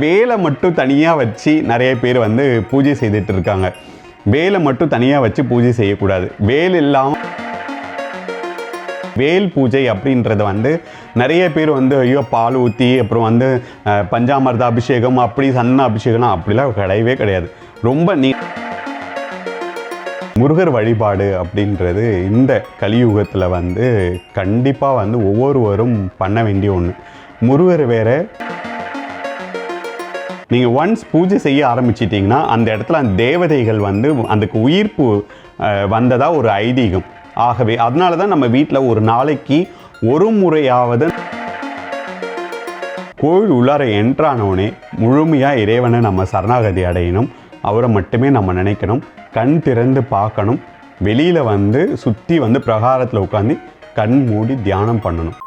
வேலை மட்டும் தனியாக வச்சு நிறைய பேர் வந்து பூஜை செய்துட்டு இருக்காங்க. வேலை மட்டும் தனியாக வச்சு பூஜை செய்யக்கூடாது. வேல் இல்லாமல் வேல் பூஜை அப்படின்றது வந்து நிறைய பேர் வந்து ஐயோ பால் ஊற்றி அப்புறம் வந்து பஞ்சாமிர்த அபிஷேகம் அப்படி சன்ன அபிஷேகம் அப்படிலாம் கிடையவே கிடையாது. ரொம்ப முருகர் வழிபாடு அப்படின்றது இந்த கலியுகத்தில் வந்து கண்டிப்பாக வந்து ஒவ்வொருவரும் பண்ண வேண்டிய ஒன்று. முருகர் வேற, நீங்கள் ஒன்ஸ் பூஜை செய்ய ஆரம்பிச்சிட்டிங்கன்னா அந்த இடத்துல அந்த தேவதைகள் வந்து அதுக்கு உயிர்ப்பு வந்ததாக ஒரு ஐதீகம். ஆகவே அதனால தான் நம்ம வீட்டில் ஒரு நாளைக்கு ஒரு முறையாவது கோவில் உள்ளார என்ட்ரானோடனே முழுமையாக இறைவனை நம்ம சரணாகதி அடையணும். அவரை மட்டுமே நம்ம நினைக்கணும். கண் திறந்து பார்க்கணும். வெளியில் வந்து சுற்றி வந்து பிரகாரத்தில் உட்காந்து கண் மூடி தியானம் பண்ணணும்.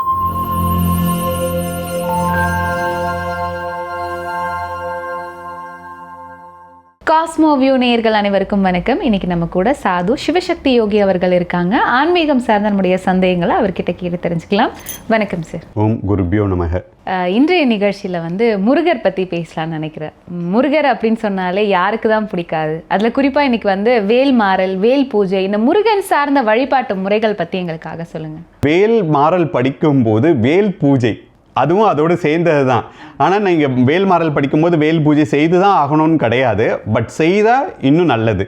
காஸ்மோ வியூ நேயர்கள் அனைவருக்கும் வணக்கம். இன்னைக்கு நம்ம கூட சாது சிவசக்தி யோகி அவர்கள் இருக்காங்க. ஆன்மீகம் சார்ந்த நம்முடைய சந்தேகங்களை அவர்கிட்ட கேட்டு தெரிஞ்சுக்கலாம். வணக்கம் சார். ஓம் குருபியோ நமக. இன்றைய நிகழ்ச்சியில் வந்து முருகர் பற்றி பேசலாம்னு நினைக்கிறேன். முருகர் அப்படின்னு சொன்னாலே யாருக்கு தான் பிடிக்காது. அதில் குறிப்பாக இன்னைக்கு வந்து வேல் மாறல், வேல் பூஜை, இந்த முருகன் சார்ந்த வழிபாட்டு முறைகள் பற்றி எங்களுக்காக சொல்லுங்கள். வேல் மாறல் படிக்கும்போது வேல் பூஜை அதுவும் அதோடு சேர்ந்தது தான். ஆனால் நீங்கள் வேல் மாறல் படிக்கும்போது வேல் பூஜை செய்து தான் ஆகணும்னு கிடையாது. பட் செய்தால் இன்னும் நல்லது.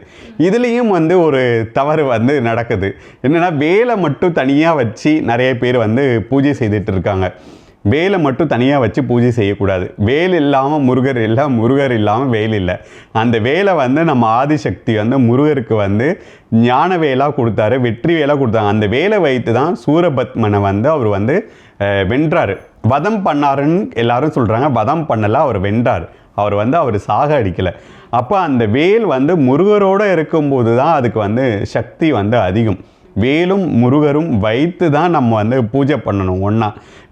இதுலேயும் வந்து ஒரு தவறு வந்து நடக்குது. என்னென்னா வேலை மட்டும் தனியாக வச்சு நிறைய பேர் வந்து பூஜை செய்துட்டு இருக்காங்க. வேலை மட்டும் தனியாக வச்சு பூஜை செய்யக்கூடாது. வேல் இல்லாமல் முருகர் இல்லை, முருகர் இல்லாமல் வேல் இல்லை. அந்த வேலை வந்து நம்ம ஆதிசக்தி வந்து முருகருக்கு வந்து ஞான வேலாக கொடுத்தாரு, வெற்றி வேலாக கொடுத்தாங்க. அந்த வேலை வைத்து தான் சூரபத்மனை வந்து அவர் வந்து வென்றார். வதம் பண்ணாருன்னு எல்லாரும் சொல்கிறாங்க. வதம் பண்ணலை, அவர் வென்றார். அவர் சாக அடிக்கலை. அப்போ அந்த வேல் வந்து முருகரோடு இருக்கும்போது தான் அதுக்கு வந்து சக்தி வந்து அதிகம். வேலும் முருகரும் வைத்து தான் நம்ம வந்து பூஜை பண்ணணும். ஒன்றா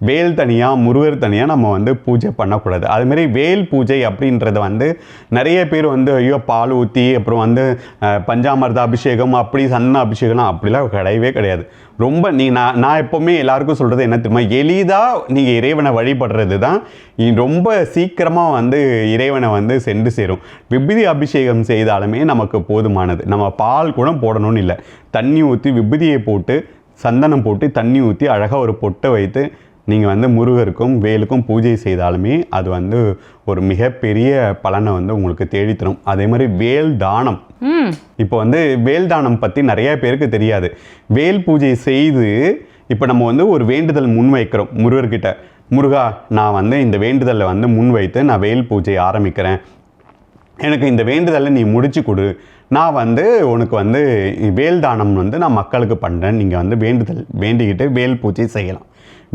வேல் தனியாக முருகர் தனியாக நம்ம வந்து பூஜை பண்ணக்கூடாது. அதுமாரி வேல் பூஜை அப்படின்றது வந்து நிறைய பேர் வந்து ஐயோ பால் ஊற்றி அப்புறம் வந்து பஞ்சாமிர்த அபிஷேகம் அப்படி சன்ன அபிஷேகம் அப்படிலாம் கிடையவே கிடையாது. ரொம்ப நான் எப்போவுமே எல்லாருக்கும் சொல்கிறது என்ன தெரியுமா, எளிதாக நீங்கள் இறைவனை வழிபடுறது தான் ரொம்ப சீக்கிரமாக வந்து இறைவனை வந்து சென்று சேரும். விபூதி அபிஷேகம் செய்தாலுமே நமக்கு போதுமானது. நம்ம பால் கூட போடணும்னு இல்லை. தண்ணி ஊற்றி விபூதியை போட்டு சந்தனம் போட்டு தண்ணி ஊற்றி அழகாக ஒரு பொட்டை வைத்து நீங்கள் வந்து முருகருக்கும் வேலுக்கும் பூஜை செய்தாலுமே அது வந்து ஒரு மிகப்பெரிய பலனை வந்து உங்களுக்கு தேடித்தரும். அதே மாதிரி வேல் தானம், இப்போ வந்து வேல் தானம் பற்றி நிறைய பேருக்கு தெரியாது. வேல் பூஜை செய்து இப்போ நம்ம வந்து ஒரு வேண்டுதல் முன்வைக்கிறோம் முருகர்கிட்ட. முருகா, நான் வந்து இந்த வேண்டுதலை வந்து முன்வைத்து நான் வேல் பூஜை ஆரம்பிக்கிறேன். எனக்கு இந்த வேண்டுதலை நீ முடிச்சு கொடு. நான் வந்து உனக்கு வந்து வேல் தானம் வந்து நான் மக்களுக்கு பண்ணுறேன். நீங்கள் வந்து வேண்டுதல் வேண்டிக்கிட்டு வேல் பூஜை செய்யலாம்.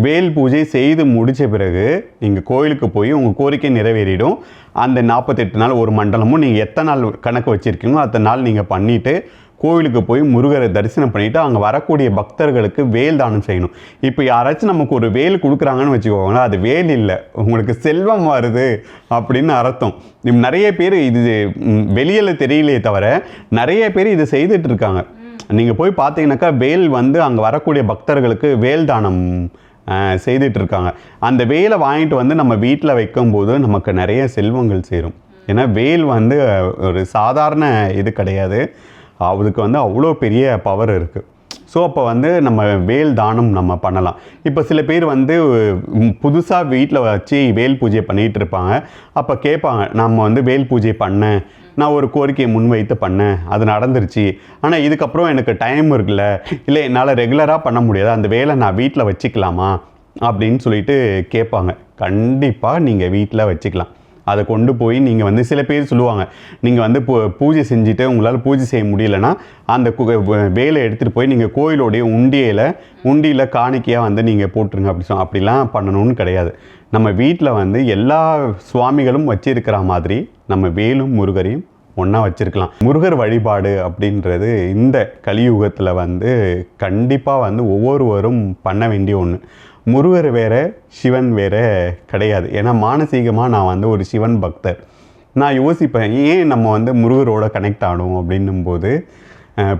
வேல் பூஜை செய்து முடித்த பிறகு நீங்கள் கோயிலுக்கு போய் உங்கள் கோரிக்கை நிறைவேறிடும். அந்த 48 நாள் ஒரு மண்டலமும் நீங்கள் எத்தனை நாள் கணக்கு வச்சுருக்கீங்களோ அத்தனை நாள் நீங்கள் பண்ணிவிட்டு கோவிலுக்கு போய் முருகரை தரிசனம் பண்ணிவிட்டு அங்கே வரக்கூடிய பக்தர்களுக்கு வேல் தானம் செய்யணும். இப்போ யாராச்சும் நமக்கு ஒரு வேல் கொடுக்குறாங்கன்னு வச்சுக்கோங்களேன், அது வேல் இல்லை, உங்களுக்கு செல்வம் வருது அப்படின்னு அர்த்தம். நிறைய பேர் இது வெளியில் தெரியலையே தவிர நிறைய பேர் இது செய்துட்ருக்காங்க. நீங்கள் போய் பார்த்தீங்கன்னாக்கா வேல் வந்து அங்கே வரக்கூடிய பக்தர்களுக்கு வேல் தானம் செய்துட்ருக்காங்க. அந்த வேலை வாங்கிட்டு வந்து நம்ம வீட்டில் வைக்கும்போது நமக்கு நிறைய செல்வங்கள் சேரும். ஏன்னா வேல் வந்து ஒரு சாதாரண இது கிடையாது. அதுக்கு வந்து அவ்வளோ பெரிய பவர் இருக்குது. ஸோ அப்போ வந்து நம்ம வேல் தானம் நம்ம பண்ணலாம். இப்போ சில பேர் வந்து புதுசாக வீட்டில் வச்சு வேல் பூஜை பண்ணிகிட்டு இருப்பாங்க. அப்போ கேட்பாங்க, நம்ம வந்து வேல் பூஜை பண்ணேன், நான் ஒரு கோரிக்கையை முன்வைத்து பண்ணேன், அது நடந்துருச்சு, ஆனால் இதுக்கப்புறம் எனக்கு டைம் இருக்குல்ல, இல்லை என்னால் ரெகுலராக பண்ண முடியாது, அந்த வேலை நான் வீட்டில் வச்சுக்கலாமா அப்படின்னு சொல்லிட்டு கேட்பாங்க. கண்டிப்பாக நீங்கள் வீட்டில் வச்சுக்கலாம். அதை கொண்டு போய் நீங்கள் வந்து சில பேர் சொல்லுவாங்க, நீங்கள் வந்து பூஜை செஞ்சுட்டு உங்களால் பூஜை செய்ய முடியலைன்னா அந்த வேலை எடுத்துகிட்டு போய் நீங்கள் கோயிலோடைய உண்டியில் காணிக்கையாக வந்து நீங்கள் போட்டுருங்க அப்படி அப்படிலாம் பண்ணணும்னு கிடையாது. நம்ம வீட்டில் வந்து எல்லா சுவாமிகளும் வச்சிருக்கிற மாதிரி நம்ம வேலும் முருகரையும் ஒன்றா வச்சுருக்கலாம். முருகர் வழிபாடு அப்படின்றது இந்த கலியுகத்தில் வந்து கண்டிப்பாக வந்து ஒவ்வொருவரும் பண்ண வேண்டிய ஒன்று. முருகர் வேற சிவன் வேற கிடையாது. ஏன்னா மானசீகமாக நான் வந்து ஒரு சிவன் பக்தர். நான் யோசிப்பேன், ஏன் நம்ம வந்து முருகரோட கனெக்ட் ஆகணும் அப்படின்னும் போது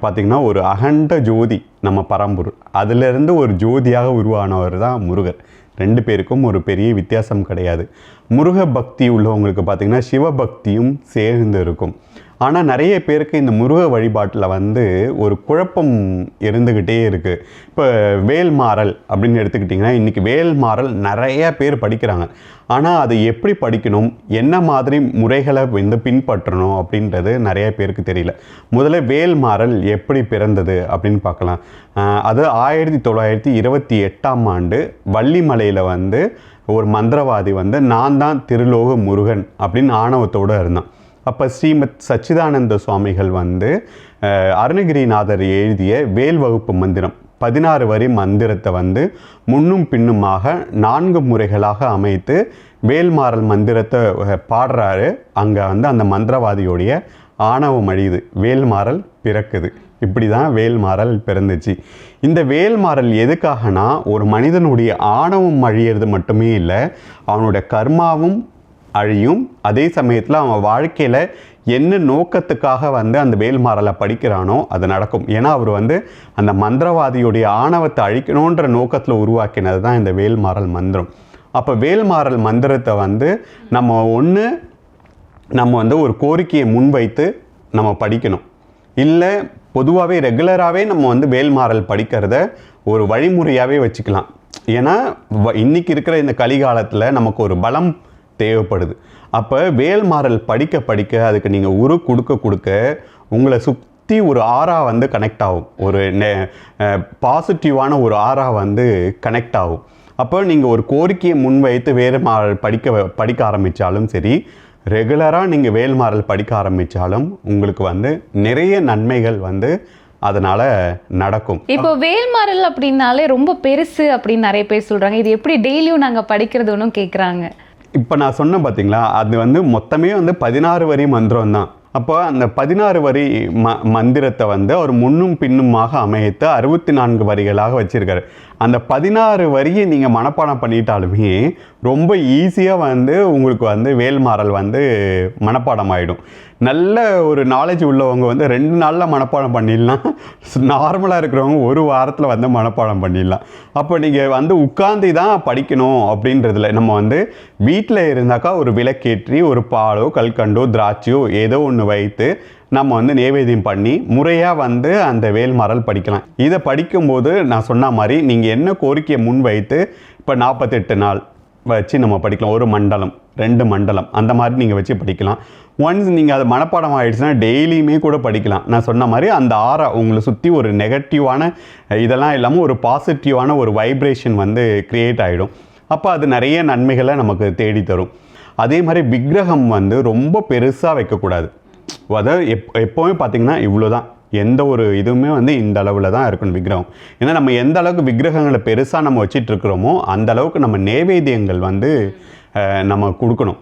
பார்த்திங்கன்னா ஒரு அகண்ட ஜோதி நம்ம பரம்பொருள், அதிலிருந்து ஒரு ஜோதியாக உருவானவர் தான் முருகர். 2 பேருக்கும் ஒரு பெரிய வித்தியாசம் கிடையாது. முருக பக்தி உள்ளவங்களுக்கு பார்த்திங்கன்னா சிவபக்தியும் சேர்ந்து இருக்கும். ஆனால் நிறைய பேருக்கு இந்த முருக வழிபாட்டில் வந்து ஒரு குழப்பம் இருந்துக்கிட்டே இருக்குது. இப்போ வேல்மாறல் அப்படின்னு எடுத்துக்கிட்டிங்கன்னா, இன்றைக்கி வேல்மாறல் நிறைய பேர் படிக்கிறாங்க. ஆனால் அது எப்படி படிக்கணும், என்ன மாதிரி முறைகளை வந்து பின்பற்றணும் அப்படின்றது நிறைய பேருக்கு தெரியல. முதல்ல வேல்மாறல் எப்படி பிறந்தது அப்படின்னு பார்க்கலாம். அது 1928ஆம் ஆண்டு வள்ளிமலையில் வந்து ஒரு மந்திரவாதி வந்து நான் தான் திருலோக முருகன் அப்படின்னு ஆணவத்தோடு இருந்தான். அப்போ ஸ்ரீமத் சச்சிதானந்த சுவாமிகள் வந்து அருணகிரிநாதர் எழுதிய வேல் வகுப்பு மந்திரம் 16 வரி மந்திரத்தை வந்து முன்னும் பின்னுமாக 4 முறைகளாக அமைத்து வேல்மாறல் மந்திரத்தை பாடுறாரு. அங்கே வந்து அந்த மந்திரவாதியோடைய ஆணவம் அழியுது, வேல்மாறல் பிறக்குது. இப்படி தான் வேல்மாறல் பிறந்துச்சு. இந்த வேல்மாறல் எதுக்காகனா, ஒரு மனிதனுடைய ஆணவம் அழியிறது மட்டுமே இல்லை, அவனுடைய கர்மாவும் அழியும். அதே சமயத்தில் அவன் வாழ்க்கையில் என்ன நோக்கத்துக்காக வந்து அந்த வேல்மாறலை படிக்கிறானோ அது நடக்கும். ஏன்னா அவர் வந்து அந்த மந்திரவாதியுடைய ஆணவத்தை அழிக்கணுன்ற நோக்கத்தில் உருவாக்கினது தான் இந்த வேல்மாறல் மந்திரம். அப்போ வேல்மாறல் மந்திரத்தை வந்து நம்ம வந்து ஒரு கோரிக்கையை முன்வைத்து நம்ம படிக்கணும். இல்லை பொதுவாகவே ரெகுலராகவே நம்ம வந்து வேல்மாறல் படிக்கிறத ஒரு வழிமுறையாகவே வச்சுக்கலாம். ஏன்னா இன்றைக்கி இருக்கிற இந்த கலிகாலத்தில் நமக்கு ஒரு பலம் தேவைப்படுது. அப்போ வேல்மாறல் படிக்க அதுக்கு நீங்கள் உரு கொடுக்க உங்களை சுற்றி ஒரு ஆறா வந்து கனெக்ட் ஆகும், ஒரு பாசிட்டிவான ஒரு ஆறா வந்து கனெக்ட் ஆகும். அப்போ நீங்கள் ஒரு கோரிக்கையை முன்வைத்து வேல்மாறல் படிக்க ஆரம்பித்தாலும் சரி, ரெகுலராக நீங்கள் வேல்மாறல் படிக்க ஆரம்பித்தாலும் உங்களுக்கு வந்து நிறைய நன்மைகள் வந்து அதனால் நடக்கும். இப்போ வேல்மாறல் அப்படின்னாலே ரொம்ப பெருசு அப்படின்னு நிறைய பேர் சொல்கிறாங்க. இது எப்படி டெய்லியும் நாங்கள் படிக்கிறது ஒன்றும் கேட்குறாங்க. இப்போ நான் சொன்னேன் பார்த்தீங்களா, அது வந்து மொத்தமே வந்து 16 வரி மந்திரம் தான். அப்போ அந்த 16 வரி மந்திரத்தை வந்து அவர் முன்னும் பின்னுமாக அமைத்து 64 வரிகளாக வச்சுருக்காரு. அந்த 16 வரியை நீங்கள் மனப்பாடம் பண்ணிட்டாலுமே ரொம்ப ஈஸியாக வந்து உங்களுக்கு வந்து வேல்மாறல் வந்து மனப்பாடம் ஆகிடும். நல்ல ஒரு நாலேஜ் உள்ளவங்க வந்து 2 நாளில் மனப்பாடம் பண்ணிடலாம். நார்மலாக இருக்கிறவங்க 1 வாரத்தில் வந்து மனப்பாடம் பண்ணிடலாம். அப்போ நீங்கள் வந்து உட்காந்து தான் படிக்கணும் அப்படின்றதுல நம்ம வந்து வீட்டில் இருந்தாக்கா ஒரு விளக்கேற்றி ஒரு பாலோ கல்கண்டோ திராட்சையோ ஏதோ ஒன்று வைத்து நம்ம வந்து நைவேத்தியம் பண்ணி முறையாக வந்து அந்த வேல்மாறல் படிக்கலாம். இதை படிக்கும்போது நான் சொன்ன மாதிரி நீங்கள் என்ன கோரிக்கையை முன் வைத்து இப்போ 48 நாள் வச்சு நம்ம படிக்கலாம். 1 மண்டலம் 2 மண்டலம் அந்த மாதிரி நீங்கள் வச்சு படிக்கலாம். ஒன்ஸ் நீங்கள் அது மனப்பாடம் ஆகிடுச்சுன்னா டெய்லியுமே கூட படிக்கலாம். நான் சொன்ன மாதிரி அந்த ஆறா உங்களை சுற்றி ஒரு நெகட்டிவான இதெல்லாம் இல்லாமல் ஒரு பாசிட்டிவான ஒரு வைப்ரேஷன் வந்து க்ரியேட் ஆகிடும். அப்போ அது நிறைய நன்மைகளை நமக்கு தேடி தரும். அதே மாதிரி விக்கிரகம் வந்து ரொம்ப பெருசாக வைக்கக்கூடாது. அதாவது எப்போவுமே பார்த்திங்கன்னா இவ்வளோ தான், எந்த ஒரு இதுவுமே வந்து இந்த அளவில் தான் இருக்கணும் விக்கிரகம். ஏன்னா நம்ம எந்த அளவுக்கு விக்கிரகங்களை பெருசாக நம்ம வச்சிட்ருக்கிறோமோ அந்த அளவுக்கு நம்ம நைவேத்தியங்கள் வந்து நம்ம கொடுக்கணும்.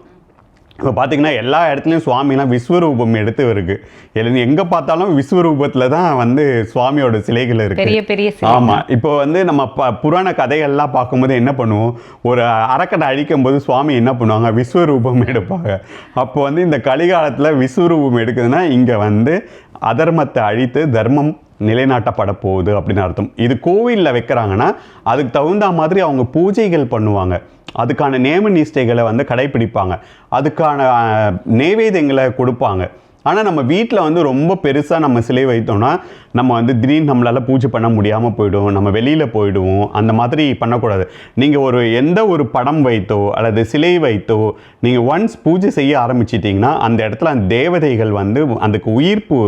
இப்போ பார்த்திங்கன்னா எல்லா இடத்துலையும் சுவாமிலாம் விஸ்வரூபம் எடுத்து இருக்குது. எங்கே பார்த்தாலும் விஸ்வரூபத்தில் தான் வந்து சுவாமியோட சிலைகள் இருக்குது. பெரிய ஆமாம். இப்போ வந்து நம்ம புராண கதைகள்லாம் பார்க்கும்போது என்ன பண்ணுவோம், ஒரு அறக்கட்டை அழிக்கும் போது சுவாமி என்ன பண்ணுவாங்க, விஸ்வரூபம் எடுப்பாங்க. அப்போ வந்து இந்த கலிகாலத்தில் விஸ்வரூபம் எடுக்குதுன்னா இங்கே வந்து அதர்மத்தை அழித்து தர்மம் நிலைநாட்டப்பட போகுது அப்படின்னு அர்த்தம். இது கோவிலில் வைக்கிறாங்கன்னா அதுக்கு தகுந்த மாதிரி அவங்க பூஜைகள் பண்ணுவாங்க, அதுக்கான நேம நிஷ்டைகளை வந்து கடைப்பிடிப்பாங்க, அதுக்கான நைவேத்தியங்களை கொடுப்பாங்க. ஆனால் நம்ம வீட்டில் வந்து ரொம்ப பெருசாக நம்ம சிலை வைத்தோம்னா நம்ம வந்து திடீர்னு நம்மளால் பூஜை பண்ண முடியாமல் போயிடும், நம்ம வெளியில் போயிடுவோம். அந்த மாதிரி பண்ணக்கூடாது. நீங்கள் எந்த ஒரு படம் வைத்தோ அல்லது சிலை வைத்தோ நீங்கள் ஒன்ஸ் பூஜை செய்ய ஆரம்பிச்சிட்டிங்கன்னா அந்த இடத்துல அந்த தேவதைகள் வந்து அதுக்கு உயிர்ப்பு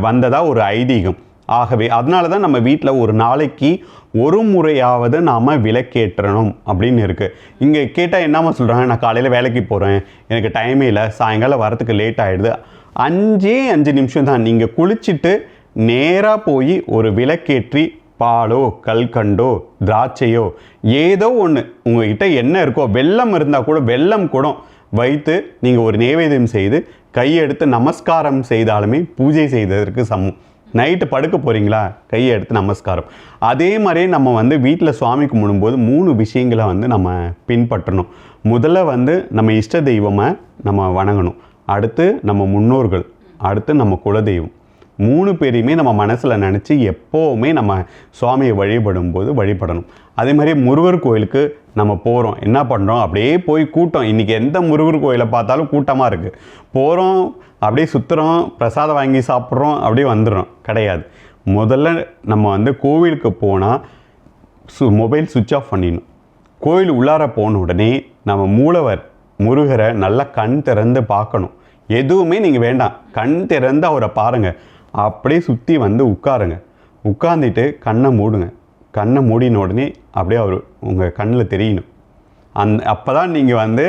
வந்ததாக ஒரு ஐதீகம். ஆகவே அதனால தான் நம்ம வீட்டில் ஒரு நாளைக்கு 1 முறையாவது நாம் விளக்கேற்றணும் அப்படின்னு இருக்குது. இங்கே கேட்டால் என்னமா சொல்கிறாங்க, நான் காலையில் வேலைக்கு போகிறேன், எனக்கு டைமே இல்லை, சாயங்காலம் வரத்துக்கு லேட் ஆகிடுது. 5 நிமிஷம் தான். நீங்கள் குளிச்சுட்டு நேராக போய் ஒரு விளக்கேற்றி பாலோ கல்கண்டோ திராட்சையோ ஏதோ ஒன்று உங்கள்கிட்ட என்ன இருக்கோ, வெல்லம் இருந்தால் கூட வெல்லம் கூட வைத்து நீங்கள் ஒரு நைவேத்தியம் செய்து கையெடுத்து நமஸ்காரம் செய்தாலுமே பூஜை செய்ததற்கு சமம். நைட்டு படுக்க போகிறீங்களா, கையை எடுத்து நமஸ்காரம். அதே மாதிரியே நம்ம வந்து வீட்டில் சுவாமி கும்பிடும்போது 3 விஷயங்களை வந்து நம்ம பின்பற்றணும். முதல்ல வந்து நம்ம இஷ்ட தெய்வமை நம்ம வணங்கணும், அடுத்து நம்ம முன்னோர்கள், அடுத்து நம்ம குலதெய்வம். 3 பேரையுமே நம்ம மனசில் நினச்சி எப்போவுமே நம்ம சுவாமியை வழிபடணும். அதே மாதிரி முருகர் கோயிலுக்கு நம்ம போகிறோம், என்ன பண்ணுறோம், அப்படியே போய் கூட்டம். இன்றைக்கி எந்த முருகர் கோயிலை பார்த்தாலும் கூட்டமாக இருக்குது. போகிறோம், அப்படியே சுற்றுறோம், பிரசாதம் வாங்கி சாப்பிட்றோம், அப்படியே வந்துடுறோம். கிடையாது. முதல்ல நம்ம வந்து கோவிலுக்கு போனால் மொபைல் சுவிட்ச் ஆஃப் பண்ணிடணும். கோயில் உள்ளார போன உடனே நம்ம மூலவர் முருகரை நல்லா கண் திறந்து பார்க்கணும். எதுவுமே நீங்கள் வேண்டாம், கண் திறந்து அவரை பாருங்கள். அப்படியே சுற்றி வந்து உட்காருங்க. உட்காந்துட்டு கண்ணை மூடுங்க. கண்ணை மூடின உடனே அப்படியே அவர் உங்கள் கண்ணில் தெரியணும். அப்போ தான் நீங்கள் வந்து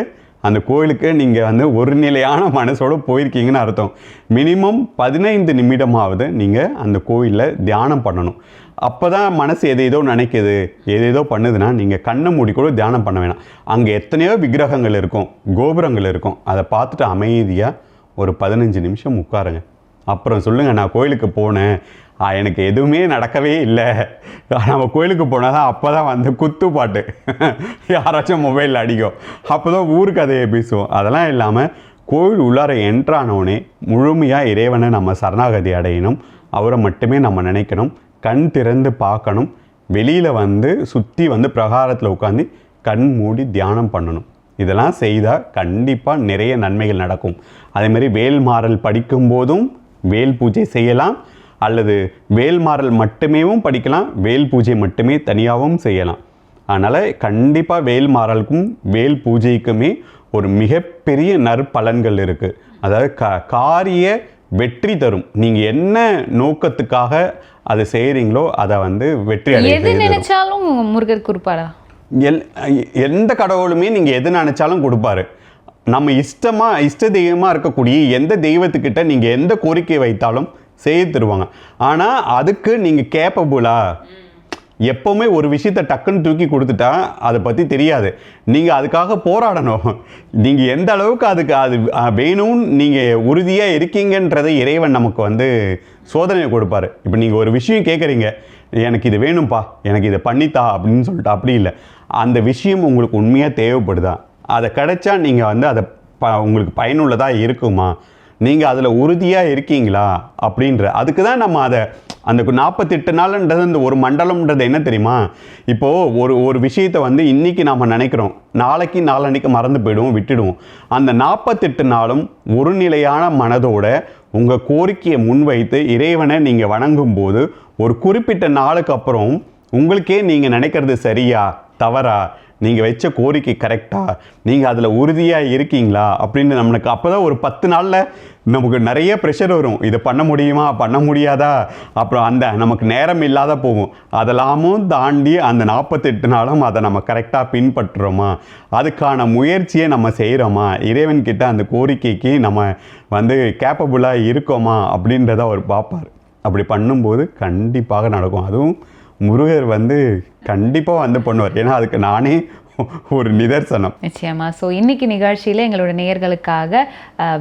அந்த கோயிலுக்கு நீங்கள் வந்து ஒரு நிலையான மனசோடு போயிருக்கீங்கன்னு அர்த்தம். மினிமம் 15 நிமிடமாவது நீங்கள் அந்த கோயிலில் தியானம் பண்ணணும். அப்போ தான் மனசு எதேதோ நினைக்குது, எதேதோ பண்ணுதுன்னா நீங்கள் கண்ணை மூடி கூட தியானம் பண்ண வேணாம். அங்கே எத்தனையோ விக்கிரகங்கள் இருக்கும், கோபுரங்கள் இருக்கும். அதை பார்த்துட்டு அமைதியாக ஒரு 15 நிமிஷம் உட்காருங்க. அப்புறம் சொல்லுங்கள், நான் கோயிலுக்கு போனேன், எனக்கு எதுவுமே நடக்கவே இல்லை. நம்ம கோயிலுக்கு போனால் தான் அப்போ தான் வந்து குத்து பாட்டு யாராச்சும் மொபைலில் அடிக்கும், அப்போ தான் ஊர் கதையை பேசுவோம். அதெல்லாம் இல்லாமல் கோயில் உள்ளார என்ட்ரானோடனே முழுமையாக இறைவனை நம்ம சரணாகதி அடையணும். அவரை மட்டுமே நம்ம நினைக்கணும். கண் திறந்து பார்க்கணும். வெளியில் வந்து சுற்றி வந்து பிரகாரத்தில் உட்காந்து கண் மூடி தியானம் பண்ணணும். இதெல்லாம் செய்தால் கண்டிப்பாக நிறைய நன்மைகள் நடக்கும். அதேமாதிரி வேல்மாறல் படிக்கும்போதும் வேல் பூஜை செய்யலாம், அல்லது வேல்மாறல் மட்டுமேவும் படிக்கலாம், வேல் பூஜை மட்டுமே தனியாகவும் செய்யலாம். அதனால் கண்டிப்பாக வேல்மாறலுக்கும் வேல் பூஜைக்குமே ஒரு மிகப்பெரிய நற்பலன்கள் இருக்குது. அதாவது காரிய வெற்றி தரும். நீங்கள் என்ன நோக்கத்துக்காக அதை செய்கிறீங்களோ அதை வந்து வெற்றி எது நினைச்சாலும் முருகர் குறிப்பாடா? எந்த கடவுளுமே நீங்கள் எது நினச்சாலும் கொடுப்பாரு. நம்ம இஷ்ட தெய்வமாக இருக்கக்கூடிய எந்த தெய்வத்துக்கிட்ட நீங்கள் எந்த கோரிக்கை வைத்தாலும் செய்து தருவாங்க. ஆனால் அதுக்கு நீங்கள் கேப்பபுளா? எப்போவுமே ஒரு விஷயத்தை டக்குன்னு தூக்கி கொடுத்துட்டா அதை பற்றி தெரியாது. நீங்கள் அதுக்காக போராடணும். நீங்கள் எந்த அளவுக்கு அதுக்கு அது வேணும்னு நீங்கள் உறுதியாக இருக்கீங்கன்றதை இறைவன் நமக்கு வந்து சோதனையை கொடுப்பாரு. இப்போ நீங்கள் ஒரு விஷயம் கேட்குறீங்க, எனக்கு இது வேணும்ப்பா, எனக்கு இதை பண்ணித்தா அப்படின்னு சொல்லிட்டு, அப்படி இல்லை. அந்த விஷயம் உங்களுக்கு உண்மையாக தேவைப்படுதா, அதை கிடைச்சா நீங்கள் வந்து அதை உங்களுக்கு பயனுள்ளதாக இருக்குமா, நீங்கள் அதில் உறுதியாக இருக்கீங்களா அப்படின்ற அதுக்கு தான் நம்ம அதை அந்த 48 நாள்ன்றது இந்த ஒரு மண்டலம்ன்றது என்ன தெரியுமா? இப்போது ஒரு விஷயத்தை வந்து இன்றைக்கி நாம் நினைக்கிறோம், நாளைக்கு மறந்து போயிடுவோம், விட்டுடுவோம். அந்த 48 நாளும் ஒரு நிலையான மனதோட உங்கள் கோரிக்கையை முன்வைத்து இறைவனை நீங்கள் வணங்கும்போது ஒரு குறிப்பிட்ட நாளுக்கு அப்புறம் உங்களுக்கே நீங்கள் நினைக்கிறது சரியா தவறா, நீங்கள் வச்ச கோரிக்கை கரெக்டாக, நீங்கள் அதில் உறுதியாக இருக்கீங்களா அப்படின்னு நம்மளுக்கு அப்போ தான் ஒரு 10 நாளில் நமக்கு நிறைய ப்ரெஷர் வரும். இதை பண்ண முடியுமா, பண்ண முடியாதா, அப்புறம் அந்த நமக்கு நேரம் இல்லாத போகும். அதெல்லாமும் தாண்டி அந்த 48 நாளும் அதை நம்ம கரெக்டாக பின்பற்றுறோமா, அதுக்கான முயற்சியை நம்ம செய்கிறோமா, இறைவன்கிட்ட அந்த கோரிக்கைக்கு நம்ம வந்து கேப்பபுளாக இருக்கோமா அப்படின்றத அவர் பார்ப்பார். அப்படி பண்ணும்போது கண்டிப்பாக நடக்கும். அதுவும் முருகர் வந்து கண்டிப்பாக வந்து பண்ணுவார். ஏன்னா அதுக்கு நானே ஒரு நிதர்சனம். நிச்சயமா. ஸோ இன்னைக்கு நிகழ்ச்சியில் எங்களோட நேயர்களுக்காக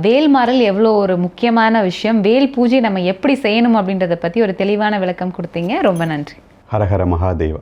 வேல்மாறல் எவ்வளோ ஒரு முக்கியமான விஷயம், வேல் பூஜை நம்ம எப்படி செய்யணும் அப்படின்றத பற்றி ஒரு தெளிவான விளக்கம் கொடுத்தீங்க. ரொம்ப நன்றி. ஹரஹர மகாதேவா.